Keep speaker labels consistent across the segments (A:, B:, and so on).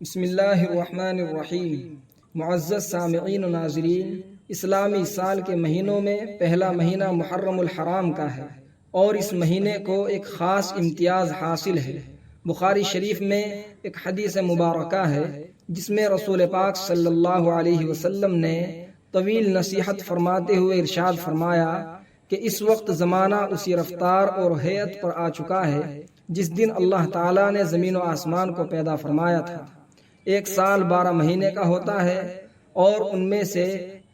A: بسم اللہ الرحمن الرحیم۔ معزز سامعین و ناظرین، اسلامی سال کے مہینوں میں پہلا مہینہ محرم الحرام کا ہے اور اس مہینے کو ایک خاص امتیاز حاصل ہے۔ بخاری شریف میں ایک حدیث مبارکہ ہے جس میں رسول پاک صلی اللہ علیہ وسلم نے طویل نصیحت فرماتے ہوئے ارشاد فرمایا کہ اس وقت زمانہ اسی رفتار اور ہیئت پر آ چکا ہے جس دن اللہ تعالیٰ نے زمین و آسمان کو پیدا فرمایا تھا۔ ایک سال 12 مہینے کا ہوتا ہے اور ان میں سے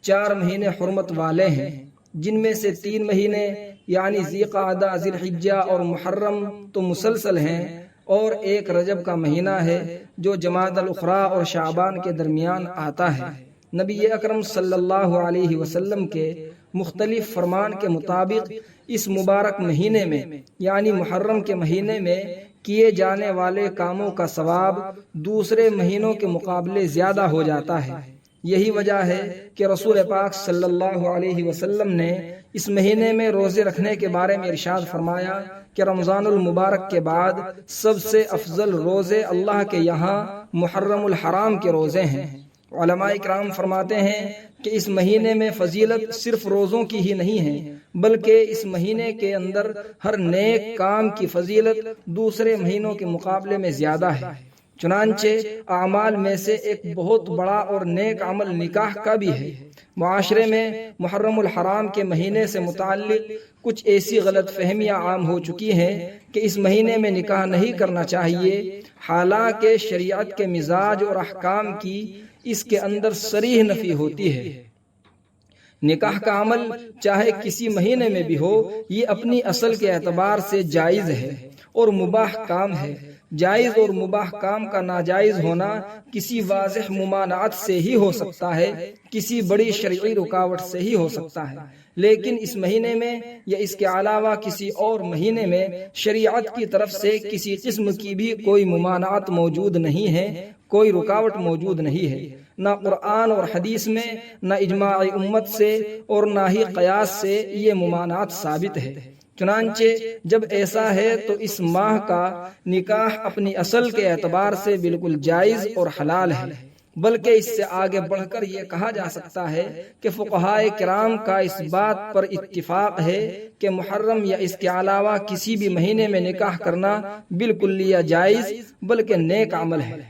A: 4 مہینے حرمت والے ہیں، جن میں سے 3 مہینے یعنی ذی قعدہ، ذی الحجہ اور محرم تو مسلسل ہیں، اور ایک رجب کا مہینہ ہے جو جمادی الاخری اور شعبان کے درمیان آتا ہے۔ نبی اکرم صلی اللہ علیہ وسلم کے مختلف فرمان کے مطابق اس مبارک مہینے میں یعنی محرم کے مہینے میں کیے جانے والے کاموں کا ثواب دوسرے مہینوں کے مقابلے زیادہ ہو جاتا ہے۔ یہی وجہ ہے کہ رسول پاک صلی اللہ علیہ وسلم نے اس مہینے میں روزے رکھنے کے بارے میں ارشاد فرمایا کہ رمضان المبارک کے بعد سب سے افضل روزے اللہ کے یہاں محرم الحرام کے روزے ہیں۔ علماء اکرام فرماتے ہیں کہ اس مہینے میں فضیلت صرف روزوں کی ہی نہیں ہے، بلکہ اس مہینے کے اندر ہر نیک کام کی فضیلت دوسرے مہینوں کے مقابلے میں زیادہ ہے۔ چنانچہ اعمال میں سے ایک بہت بڑا اور نیک عمل نکاح کا بھی ہے۔ معاشرے میں محرم الحرام کے مہینے سے متعلق کچھ ایسی غلط فہمیاں عام ہو چکی ہیں کہ اس مہینے میں نکاح نہیں کرنا چاہیے، حالانکہ شریعت کے مزاج اور احکام کی اس کے اندر صریح نفی ہوتی ہے۔ نکاح کا عمل چاہے کسی مہینے میں بھی ہو، یہ اپنی اصل کے اعتبار سے جائز ہے اور مباح کام ہے۔ جائز اور مباح کام کا ناجائز ہونا کسی واضح ممانعت سے ہی ہو سکتا ہے، کسی بڑی شرعی رکاوٹ سے ہی ہو سکتا ہے، لیکن اس مہینے میں یا اس کے علاوہ کسی اور مہینے میں شریعت کی طرف سے کسی قسم کی بھی کوئی ممانعت موجود نہیں ہے، کوئی رکاوٹ موجود نہیں ہے۔ نہ قرآن اور حدیث میں، نہ اجماع امت سے اور نہ ہی قیاس سے یہ ممانعت ثابت ہے۔ چنانچہ جب ایسا ہے تو اس ماہ کا نکاح اپنی اصل کے اعتبار سے بالکل جائز اور حلال ہے، بلکہ اس سے آگے بڑھ کر یہ کہا جا سکتا ہے کہ فقہائے کرام کا اس بات پر اتفاق ہے کہ محرم یا اس کے علاوہ کسی بھی مہینے میں نکاح کرنا بالکل جائز بلکہ نیک عمل ہے،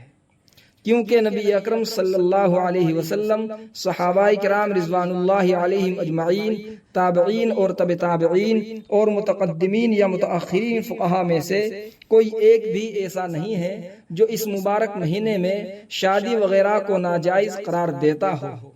A: کیونکہ نبی اکرم صلی اللہ علیہ وسلم، صحابہ کرام رضوان اللہ علیہم اجمعین، تابعین اور تبع تابعین اور متقدمین یا متأخرین فقہا میں سے کوئی ایک بھی ایسا نہیں ہے جو اس مبارک مہینے میں شادی وغیرہ کو ناجائز قرار دیتا ہو۔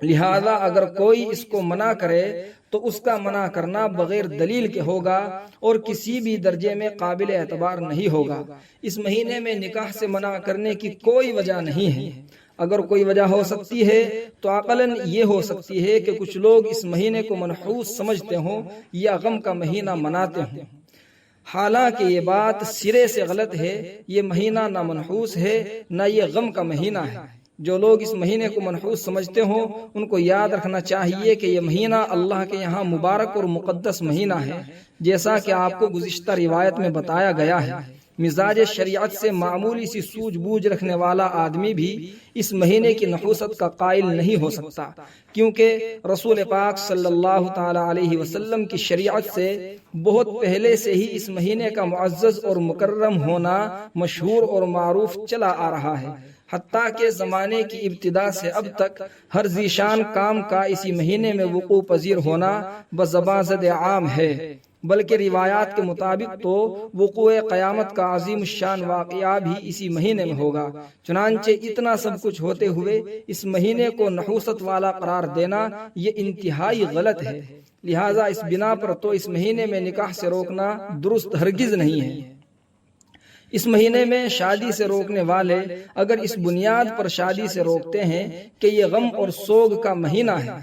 A: لہذا اگر کوئی اس کو منع کرے تو اس کا منع کرنا بغیر دلیل کے ہوگا اور کسی بھی درجے میں قابل اعتبار نہیں ہوگا۔ اس مہینے میں نکاح سے منع کرنے کی کوئی وجہ نہیں ہے۔ اگر کوئی وجہ ہو سکتی ہے تو عقلاً یہ ہو سکتی ہے کہ کچھ لوگ اس مہینے کو منحوس سمجھتے ہوں یا غم کا مہینہ مناتے ہوں، حالانکہ یہ بات سرے سے غلط ہے۔ یہ مہینہ نہ منحوس ہے نہ یہ غم کا مہینہ ہے۔ جو لوگ اس مہینے کو منحوس سمجھتے ہوں ان کو یاد رکھنا چاہیے کہ یہ مہینہ اللہ کے یہاں مبارک اور مقدس مہینہ ہے، جیسا کہ آپ کو گزشتہ روایت میں بتایا گیا ہے۔ مزاج شریعت سے معمولی سی سوجھ بوجھ رکھنے والا آدمی بھی اس مہینے کی نحوست کا قائل نہیں ہو سکتا، کیونکہ رسول پاک صلی اللہ تعالی علیہ وسلم کی شریعت سے بہت پہلے سے ہی اس مہینے کا معزز اور مکرم ہونا مشہور اور معروف چلا آ رہا ہے، حتیٰ کہ زمانے کی ابتدا سے اب تک ہر ذیشان کام کا اسی مہینے میں وقوع پذیر ہونا بزبان زد عام ہے، بلکہ روایات کے مطابق تو وقوع قیامت کا عظیم الشان واقعہ بھی اسی مہینے میں ہوگا۔ چنانچہ اتنا سب کچھ ہوتے ہوئے اس مہینے کو نحوست والا قرار دینا یہ انتہائی غلط ہے۔ لہٰذا اس بنا پر تو اس مہینے میں نکاح سے روکنا درست ہرگز نہیں ہے۔ اس مہینے میں شادی سے روکنے والے اگر اس بنیاد پر شادی سے روکتے ہیں کہ یہ غم اور سوگ کا مہینہ ہے،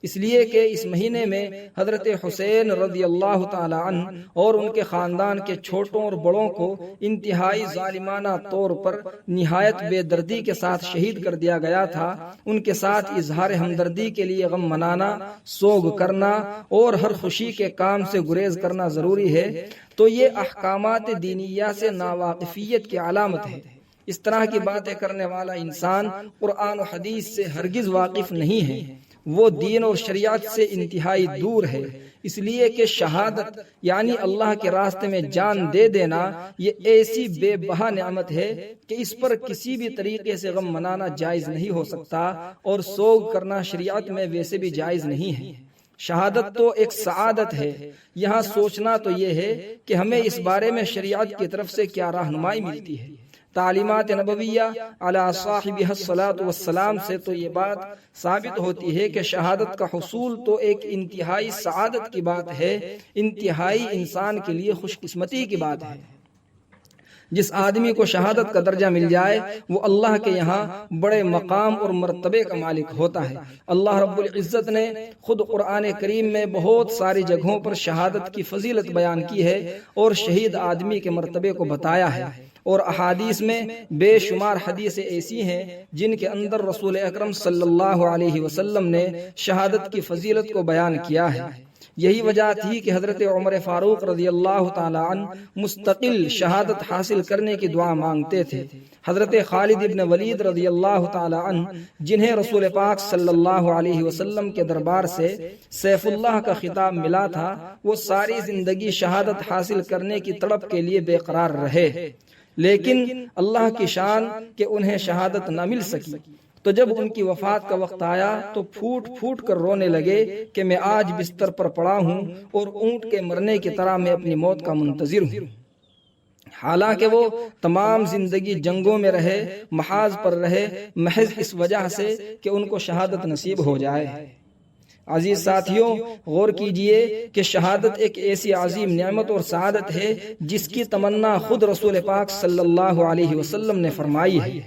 A: اس لیے کہ اس مہینے میں حضرت حسین رضی اللہ تعالی عنہ اور ان کے خاندان کے چھوٹوں اور بڑوں کو انتہائی ظالمانہ طور پر نہایت بے دردی کے ساتھ شہید کر دیا گیا تھا، ان کے ساتھ اظہار ہمدردی کے لیے غم منانا، سوگ کرنا اور ہر خوشی کے کام سے گریز کرنا ضروری ہے، تو یہ احکامات دینیہ سے ناواقفیت کی علامت ہے۔ اس طرح کی باتیں کرنے والا انسان قرآن و حدیث سے ہرگز واقف نہیں ہے، وہ دین اور شریعت سے انتہائی دور ہے، اس لیے کہ شہادت یعنی اللہ کے راستے میں جان دے دینا یہ ایسی بے بہا نعمت ہے کہ اس پر کسی بھی طریقے سے غم منانا جائز نہیں ہو سکتا، اور سوگ کرنا شریعت میں ویسے بھی جائز نہیں ہے۔ شہادت تو ایک سعادت ہے، یہاں سوچنا تو یہ ہے کہ ہمیں اس بارے میں شریعت کی طرف سے کیا رہنمائی ملتی ہے۔ تعلیمات نبویہ علی صاحبہ الصلاۃ والسلام سے تو یہ بات ثابت ہوتی ہے کہ شہادت کا حصول تو ایک انتہائی سعادت کی بات ہے، انتہائی انسان کے لیے خوش قسمتی کی بات ہے۔ جس آدمی کو شہادت کا درجہ مل جائے وہ اللہ کے یہاں بڑے مقام اور مرتبے کا مالک ہوتا ہے۔ اللہ رب العزت نے خود قرآن کریم میں بہت ساری جگہوں پر شہادت کی فضیلت بیان کی ہے اور شہید آدمی کے مرتبے کو بتایا ہے، اور احادیث میں بے شمار حدیثیں ایسی ہیں جن کے اندر رسول اکرم صلی اللہ علیہ وسلم نے شہادت کی فضیلت کو بیان کیا ہے۔ یہی وجہ تھی کہ حضرت عمر فاروق رضی اللہ تعالی عنہ مستقل شہادت حاصل کرنے کی دعا مانگتے تھے۔ حضرت خالد ابن ولید رضی اللہ تعالی عنہ جنہیں رسول پاک صلی اللہ علیہ وسلم کے دربار سے سیف اللہ کا خطاب ملا تھا، وہ ساری زندگی شہادت حاصل کرنے کی تڑپ کے لیے بے قرار رہے، لیکن اللہ کی شان کہ انہیں شہادت نہ مل سکی، تو جب ان کی وفات کا وقت آیا تو پھوٹ پھوٹ کر رونے لگے کہ میں آج بستر پر پڑا ہوں اور اونٹ کے مرنے کی طرح میں اپنی موت کا منتظر ہوں۔ حالانکہ وہ تمام زندگی جنگوں میں رہے، محاذ پر رہے، محض اس وجہ سے کہ ان کو شہادت نصیب ہو جائے۔ عزیز ساتھیوں، غور کیجئے کہ شہادت ایک ایسی عظیم نعمت اور سعادت ہے جس کی تمنا خود رسول پاک صلی اللہ علیہ وسلم نے فرمائی ہے،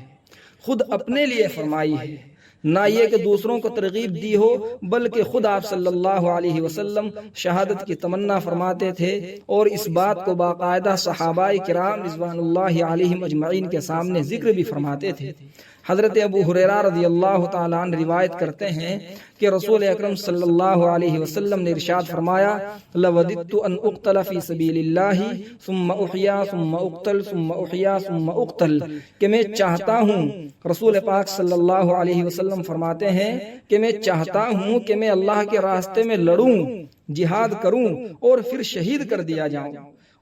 A: خود اپنے لیے فرمائی ہے، نہ یہ کہ دوسروں کو ترغیب دی ہو، بلکہ خود آپ صلی اللہ علیہ وسلم شہادت کی تمنا فرماتے تھے، اور اس بات کو باقاعدہ صحابہ کرام رضوان اللہ علیہم اجمعین کے سامنے ذکر بھی فرماتے تھے۔ حضرت ابو ہریرہ رضی اللہ تعالیٰ عنہ روایت کرتے ہیں کہ رسول اکرم صلی اللہ علیہ وسلم نے ارشاد فرمایا، لَوَدِدْتُ أَنْ أُقْتَلَ فِي سَبِيلِ اللَّهِ ثُمَّ أُحْيَا ثُمَّ أُقْتَلْ ثُمَّ أُحْيَا ثُمَّ أُقْتَلْ، کہ میں چاہتا ہوں، رسول پاک صلی اللہ علیہ وسلم فرماتے ہیں کہ میں چاہتا ہوں کہ میں اللہ کے راستے میں لڑوں، جہاد کروں اور پھر شہید کر دیا جاؤں،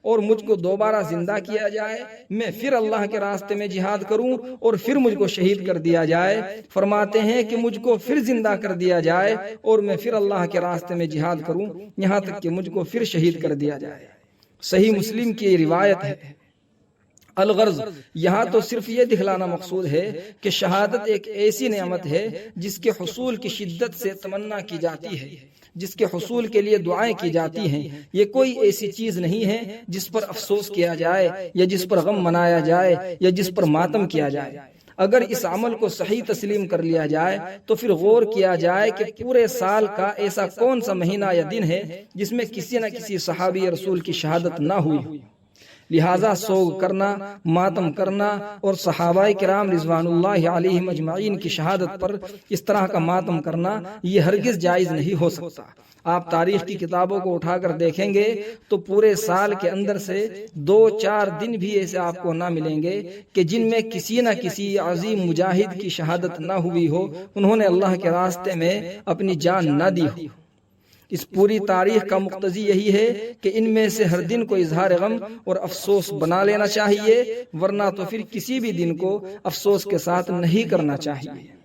A: اور مجھ کو دوبارہ زندہ کیا جائے، میں پھر اللہ کے راستے میں جہاد کروں اور پھر مجھ کو شہید کر دیا جائے۔ فرماتے ہیں کہ مجھ کو پھر زندہ کر دیا جائے اور میں پھر اللہ کے راستے میں جہاد کروں، یہاں تک کہ مجھ کو پھر شہید کر دیا جائے۔ صحیح مسلم کی روایت ہے۔ الغرض یہاں تو صرف یہ دکھلانا مقصود ہے کہ شہادت ایک ایسی نعمت ہے جس کے حصول کی شدت سے تمنا کی جاتی ہے، جس کے حصول کے لیے دعائیں کی جاتی ہیں۔ یہ کوئی ایسی چیز نہیں ہے جس پر افسوس کیا جائے یا جس پر غم منایا جائے یا جس پر ماتم کیا جائے۔ اگر اس عمل کو صحیح تسلیم کر لیا جائے تو پھر غور کیا جائے کہ پورے سال کا ایسا کون سا مہینہ یا دن ہے جس میں کسی نہ کسی صحابی رسول کی شہادت نہ ہوئی۔ لہذا سوگ کرنا، ماتم کرنا اور صحابہ کرام رضوان اللہ علیہم اجمعین کی شہادت پر اس طرح کا ماتم کرنا یہ ہرگز جائز نہیں ہو سکتا۔ آپ تاریخ کی کتابوں کو اٹھا کر دیکھیں گے تو پورے سال کے اندر سے 2-4 دن بھی ایسے آپ کو نہ ملیں گے کہ جن میں کسی نہ کسی عظیم مجاہد کی شہادت نہ ہوئی ہو، انہوں نے اللہ کے راستے میں اپنی جان نہ دی ہو۔ اس پوری تاریخ کا مقتضی یہی ہے کہ ان میں سے ہر دن کو اظہار غم اور افسوس بنا لینا چاہیے، ورنہ تو پھر کسی بھی دن کو افسوس کے ساتھ نہیں کرنا چاہیے۔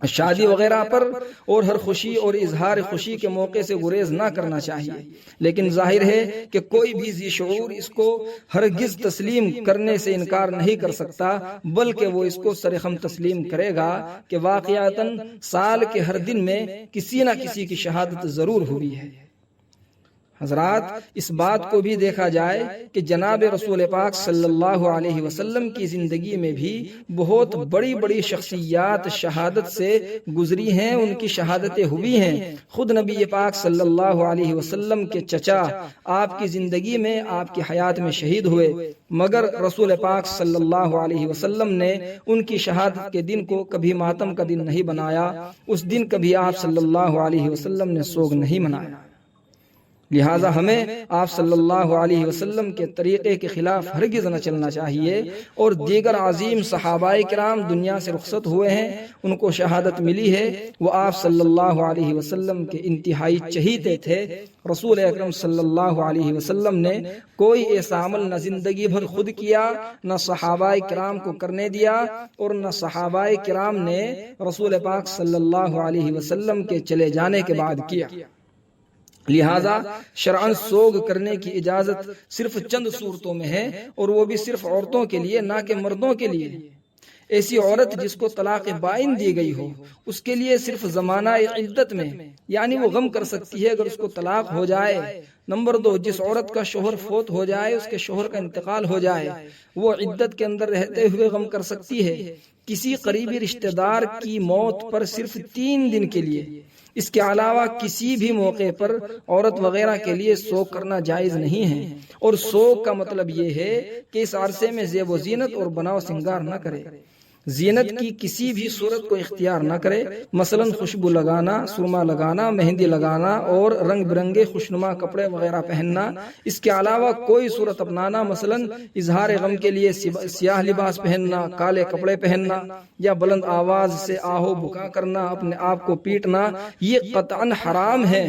A: شادی وغیرہ پر اور ہر خوشی اور اظہار خوشی کے موقع سے گریز نہ کرنا چاہیے، لیکن ظاہر ہے کہ کوئی بھی ذی شعور اس کو ہرگز تسلیم کرنے سے انکار نہیں کر سکتا، بلکہ وہ اس کو سرخم تسلیم کرے گا کہ واقعتاً سال کے ہر دن میں کسی نہ کسی کی شہادت ضرور ہوئی ہے۔ حضرات، اس بات کو بھی دیکھا جائے کہ جناب رسول پاک صلی اللہ علیہ وسلم کی زندگی میں بھی بہت بڑی بڑی شخصیات شہادت سے گزری ہیں، ان کی شہادتیں ہوئی ہیں۔ خود نبی پاک صلی اللہ علیہ وسلم کے چچا آپ کی زندگی میں، آپ کی حیات میں شہید ہوئے، مگر رسول پاک صلی اللہ علیہ وسلم نے ان کی شہادت کے دن کو کبھی ماتم کا دن نہیں بنایا، اس دن کبھی آپ صلی اللہ علیہ وسلم نے سوگ نہیں منایا۔ لہٰذا ہمیں آپ صلی اللہ علیہ وسلم کے طریقے کے خلاف ہرگز نہ چلنا چاہیے۔ اور دیگر عظیم صحابہ کرام دنیا سے رخصت ہوئے ہیں، ان کو شہادت ملی ہے، وہ آپ صلی اللہ علیہ وسلم کے انتہائی چہیتے تھے۔ رسول اکرم صلی اللہ علیہ وسلم نے کوئی ایسا عمل نہ زندگی بھر خود کیا، نہ صحابہ کرام کو کرنے دیا، اور نہ صحابہ کرام نے رسول پاک صلی اللہ علیہ وسلم کے چلے جانے کے بعد کیا۔ لہذا شرعاً سوگ کرنے کی اجازت صرف چند صورتوں میں ہے، اور وہ بھی صرف عورتوں کے لیے، نہ کہ مردوں کے لیے۔ ایسی عورت جس کو طلاق بائن دی گئی ہو، اس کے لیے صرف زمانہ عدت میں یعنی وہ غم کر سکتی ہے اگر اس کو طلاق ہو جائے۔ نمبر 2، جس عورت کا شوہر فوت ہو جائے، اس کے شوہر کا انتقال ہو جائے، وہ عدت کے اندر رہتے ہوئے غم کر سکتی ہے۔ کسی قریبی رشتہ دار کی موت پر صرف 3 دن کے لیے، اس کے علاوہ کسی بھی موقع پر عورت وغیرہ کے لیے سوگ کرنا جائز نہیں ہے۔ اور سوگ کا مطلب یہ ہے کہ اس عرصے میں زیب و زینت اور بناؤ سنگار نہ کرے، زینت کی کسی بھی صورت کو اختیار نہ کرے، مثلا خوشبو لگانا، سرما لگانا، مہندی لگانا اور رنگ برنگے خوشنما کپڑے وغیرہ پہننا۔ اس کے علاوہ کوئی صورت اپنانا، مثلا اظہار غم کے لیے سیاہ لباس پہننا، کالے کپڑے پہننا، یا بلند آواز سے آہو بکا کرنا، اپنے آپ کو پیٹنا، یہ قطعاً حرام ہے،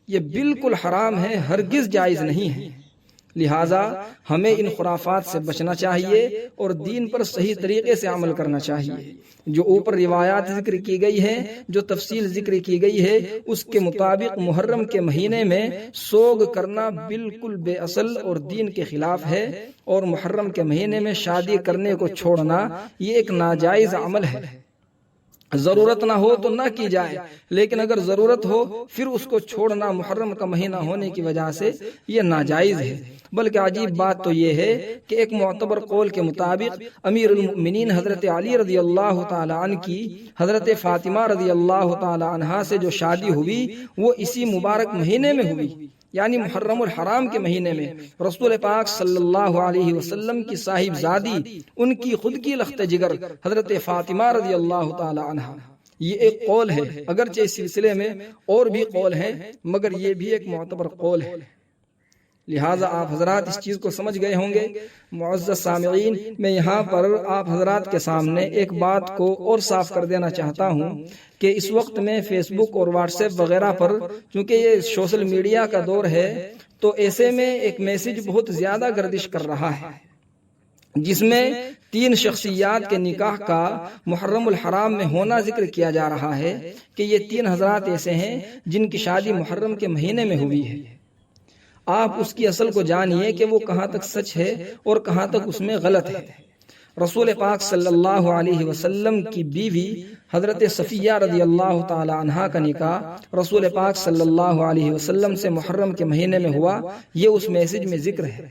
A: یہ بالکل حرام ہے، ہرگز جائز نہیں ہے۔ لہٰذا ہمیں ان خرافات سے بچنا چاہیے اور دین پر صحیح طریقے سے عمل کرنا چاہیے۔ جو اوپر روایات ذکر کی گئی ہیں، جو تفصیل ذکر کی گئی ہے، اس کے مطابق محرم کے مہینے میں سوگ کرنا بالکل بے اصل اور دین کے خلاف ہے، اور محرم کے مہینے میں شادی کرنے کو چھوڑنا یہ ایک ناجائز عمل ہے۔ ضرورت نہ ہو تو نہ کی جائے، لیکن اگر ضرورت ہو پھر اس کو چھوڑنا محرم کا مہینہ ہونے کی وجہ سے یہ ناجائز ہے۔ بلکہ عجیب بات تو یہ ہے کہ ایک معتبر قول کے مطابق امیر المؤمنین حضرت علی رضی اللہ تعالی عنہ کی حضرت فاطمہ رضی اللہ تعالی عنہا سے جو شادی ہوئی وہ اسی مبارک مہینے میں ہوئی، یعنی محرم الحرام کے مہینے میں۔ رسول پاک صلی اللہ علیہ وسلم کی صاحب زادی، ان کی خود کی لخت جگر حضرت فاطمہ رضی اللہ تعالی عنہا۔ یہ ایک قول ہے، اگرچہ اس سلسلے میں اور بھی قول ہیں، مگر یہ بھی ایک معتبر قول ہے۔ لہٰذا آپ حضرات اس چیز کو سمجھ گئے ہوں گے۔ معزز سامعین، میں یہاں پر آپ حضرات کے سامنے ایک بات کو اور صاف کر دینا چاہتا ہوں کہ اس وقت میں فیس بک اور واٹس ایپ وغیرہ پر، چونکہ یہ سوشل میڈیا کا دور ہے، تو ایسے میں ایک میسج بہت زیادہ گردش کر رہا ہے، جس میں 3 شخصیات کے نکاح کا محرم الحرام میں ہونا ذکر کیا جا رہا ہے کہ یہ 3 حضرات ایسے ہیں جن کی شادی محرم کے مہینے میں ہوئی ہے۔ آپ اس کی اصل کو جانیے کہ وہ کہاں تک سچ ہے اور کہاں تک اس میں غلط ہے۔ رسول پاک صلی اللہ علیہ وسلم کی بیوی حضرت صفیہ رضی اللہ تعالی عنہا کا نکاح رسول پاک صلی اللہ علیہ وسلم سے محرم کے مہینے میں ہوا، یہ اس میسج میں ذکر ہے۔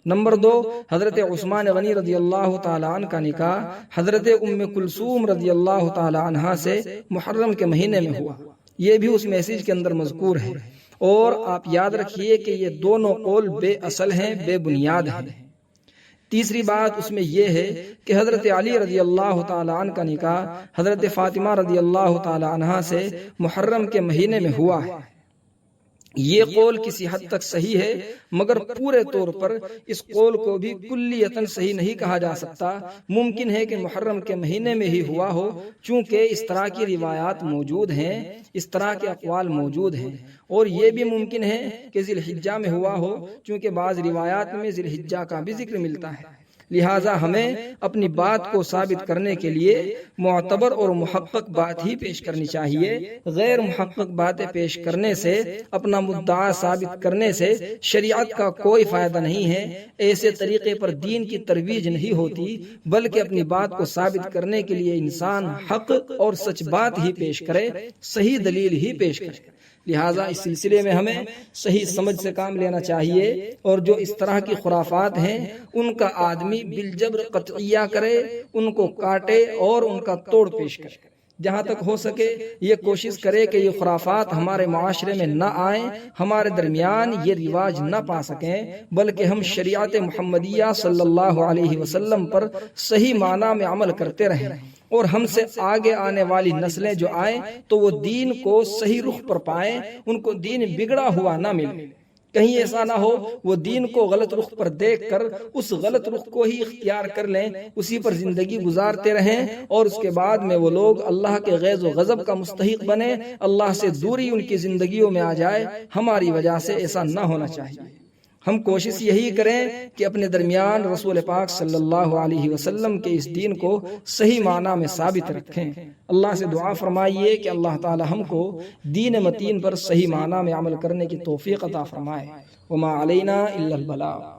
A: نمبر 2، حضرت عثمان غنی رضی اللہ تعالی عنہ کا نکاح حضرت ام کلثوم رضی اللہ تعالی عنہا سے محرم کے مہینے میں ہوا، یہ بھی اس میسج کے اندر مذکور ہے۔ اور آپ یاد رکھیے کہ یہ دونوں قول بے اصل ہیں، بے بنیاد ہیں۔ تیسری بات اس میں یہ ہے کہ حضرت علی رضی اللہ تعالی عنہ کا نکاح حضرت فاطمہ رضی اللہ تعالی عنہا سے محرم کے مہینے میں ہوا ہے۔ یہ قول کسی حد تک صحیح ہے، مگر پورے طور پر اس قول کو بھی کلیتاً صحیح نہیں کہا جا سکتا۔ ممکن ہے کہ محرم کے مہینے میں ہی ہوا ہو، چونکہ اس طرح کی روایات موجود ہیں، اس طرح کے اقوال موجود ہیں، اور یہ بھی ممکن ہے کہ ذی الحجہ میں ہوا ہو، چونکہ بعض روایات میں ذی الحجہ کا بھی ذکر ملتا ہے۔ لہٰذا ہمیں اپنی بات کو ثابت کرنے کے لیے معتبر اور محقق بات ہی پیش کرنی چاہیے۔ غیر محقق باتیں پیش کرنے سے، اپنا مدعا ثابت کرنے سے شریعت کا کوئی فائدہ نہیں ہے۔ ایسے طریقے پر دین کی ترویج نہیں ہوتی، بلکہ اپنی بات کو ثابت کرنے کے لیے انسان حق اور سچ بات ہی پیش کرے، صحیح دلیل ہی پیش کرے۔ لہٰذا اس سلسلے میں ہمیں صحیح سمجھ سے کام لینا چاہیے، اور جو اس طرح کی خرافات ہیں ان کا آدمی بالجبر قطعیہ کرے، ان کو کاٹے اور ان کا توڑ پیش کرے۔ جہاں تک ہو سکے یہ کوشش کرے کہ یہ خرافات ہمارے معاشرے میں نہ آئیں، ہمارے درمیان یہ رواج نہ پا سکیں، بلکہ ہم شریعت محمدیہ صلی اللہ علیہ وسلم پر صحیح معنی میں عمل کرتے رہیں۔ اور ہم سے آگے آنے والی نسلیں جو آئیں تو وہ دین کو صحیح رخ پر پائیں، ان کو دین بگڑا ہوا نہ ملے۔ کہیں ایسا نہ ہو وہ دین کو غلط رخ پر دیکھ کر اس غلط رخ کو ہی اختیار کر لیں، اسی پر زندگی گزارتے رہیں، اور اس کے بعد میں وہ لوگ اللہ کے غیظ و غضب کا مستحق بنے، اللہ سے دوری ان کی زندگیوں میں آ جائے۔ ہماری وجہ سے ایسا نہ ہونا چاہیے۔ ہم کوشش یہی کریں کہ اپنے درمیان رسول پاک صلی اللہ علیہ وسلم کے اس دین کو صحیح معنی میں ثابت رکھیں۔ اللہ سے دعا فرمائیے کہ اللہ تعالی ہم کو دین متین پر صحیح معنی میں عمل کرنے کی توفیق عطا فرمائے۔ وما علینا الا البلاغ۔